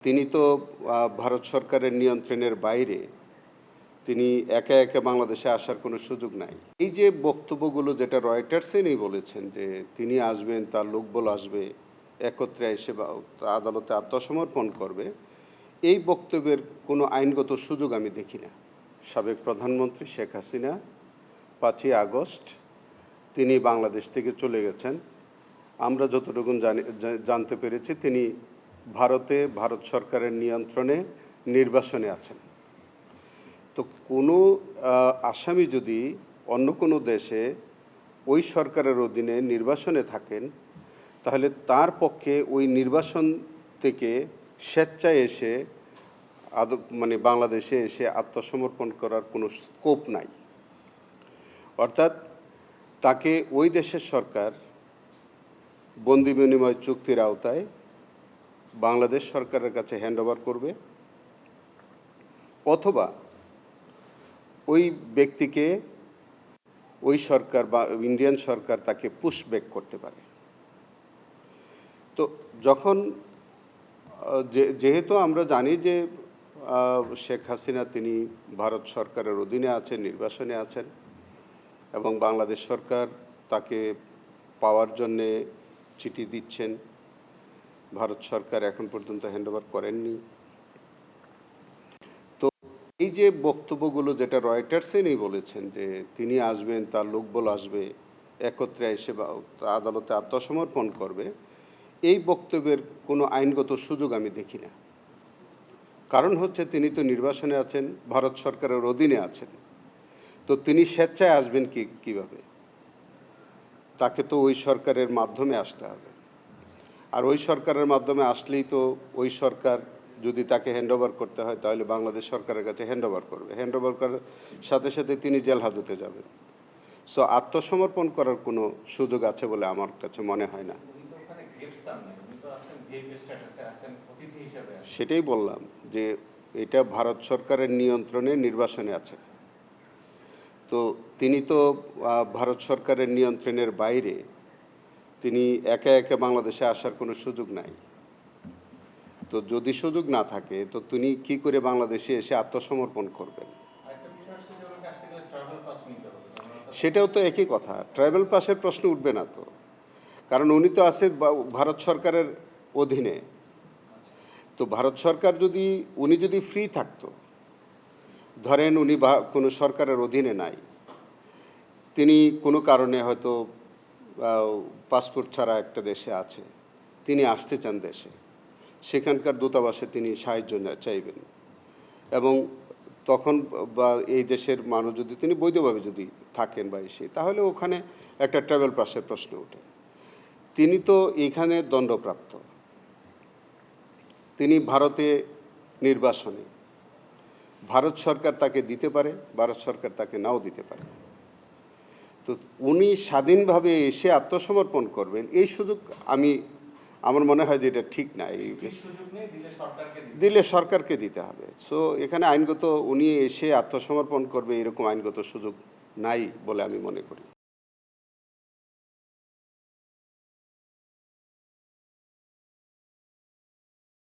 তিনি তো ভারত সরকারের নিয়ন্ত্রণের বাইরে। তিনি একা একা বাংলাদেশে আসার কোনো সুযোগ নাই। এই যে বক্তব্যগুলো যেটা রয়টার্সেই বলেছেন যে তিনি আসবেন, তার লোকবল আসবে, একত্রে এসে আদালতে আত্মসমর্পণ করবে, এই বক্তব্যের কোনো আইনগত সুযোগ আমি দেখি না। সাবেক প্রধানমন্ত্রী শেখ হাসিনা 5ই আগস্ট তিনি বাংলাদেশ থেকে চলে গেছেন। আমরা যতটুকু জানতে পেরেছি তিনি ভারত সরকারের নিয়ন্ত্রণে নির্বাসনে আছেন। তো কোনো আসামি যদি অন্য কোনো দেশে ওই সরকারের অধীনে নির্বাসনে থাকেন, তাহলে তার পক্ষে ওই নির্বাসন থেকে স্বেচ্ছায় এসে বাংলাদেশে এসে আত্মসমর্পণ করার কোনো স্কোপ নাই। অর্থাৎ তাকে ওই দেশের সরকার বন্দি বিনিময় চুক্তির আওতায় বাংলাদেশ সরকারের কাছে হ্যান্ডওভার করবে, অথবা ওই ব্যক্তিকে ওই সরকার বা ইন্ডিয়ান সরকার তাকে পুশব্যাক করতে পারে। তো যখন যেহেতু আমরা জানি যে শেখ হাসিনা তিনি ভারত সরকারের অধীনে আছেন, নির্বাসনে আছেন, এবং বাংলাদেশ সরকার তাকে পাওয়ার জন্যে চিঠি দিচ্ছেন, ভারত সরকার এখন পর্যন্ত হ্যান্ডওভার করেননি। তো এই যে বক্তব্যগুলো যেটা রয়টার্সেই বলেছেন যে তিনি আসবেন, তার লোকবল আসবে, একত্রে এসে আদালতে আত্মসমর্পণ করবে, এই বক্তব্যের কোনো আইনগত সুযোগ আমি দেখি না। কারণ হচ্ছে তিনি তো নির্বাসনে আছেন, ভারত সরকারের অধীনে আছেন। তো তিনি স্বেচ্ছায় আসবেন কিভাবে? তাকে তো ওই সরকারের মাধ্যমে আসতে হবে। আর ওই সরকারের মাধ্যমে আসলেই তো ওই সরকার যদি তাকে হ্যান্ডওভার করতে হয়, তাহলে বাংলাদেশ সরকারের কাছে হ্যান্ডওভার করবে। হ্যান্ডওভার করার সাথে সাথে তিনি জেল হাজতে যাবেন। সো আত্মসমর্পণ করার কোনো সুযোগ আছে বলে আমার কাছে মনে হয় না। সেটাই বললাম যে এটা ভারত সরকারের নিয়ন্ত্রণে নির্বাসনে আছে। তো তিনি তো ভারত সরকারের নিয়ন্ত্রণের বাইরে। তিনি একা একা বাংলাদেশে আসার কোনো সুযোগ নাই। তো যদি সুযোগ না থাকে, তো তিনি কি করে বাংলাদেশে এসে আত্মসমর্পণ করবেন? সেটাও তো একই কথা। ট্রাভেল পাসের প্রশ্ন উঠবে না তো, কারণ উনি তো আছে ভারত সরকারের অধীনে। তো ভারত সরকার উনি যদি ফ্রি থাকতো, ধরেন উনি কোনো সরকারের অধীনে নাই, তিনি কোনো কারণে হয়তো পাসপোর্ট ছাড়া একটা দেশে আছে, তিনি আসতে চান দেশে, সেখানকার দূতাবাসে তিনি সাহায্য চাইবেন, এবং তখন বা এই দেশের মানুষ যদি তিনি বৈধভাবে যদি থাকেন বা এসে, তাহলে ওখানে একটা ট্রাভেল পাসের প্রশ্ন ওঠে। তিনি তো এখানে দণ্ডপ্রাপ্ত, তিনি ভারতে নির্বাসনে, ভারত সরকার তাকে দিতে পারে, ভারত সরকার তাকে নাও দিতে পারে। তো উনি স্বাধীনভাবে এসে আত্মসমর্পণ করবেন, এই সুযোগ আমার মনে হয় যে এটা ঠিক না। দিলে সরকারকে দিতে হবে। সো এখানে আইনগত উনি এসে আত্মসমর্পণ করবে এরকম আইনগত সুযোগ নাই বলে আমি মনে করি।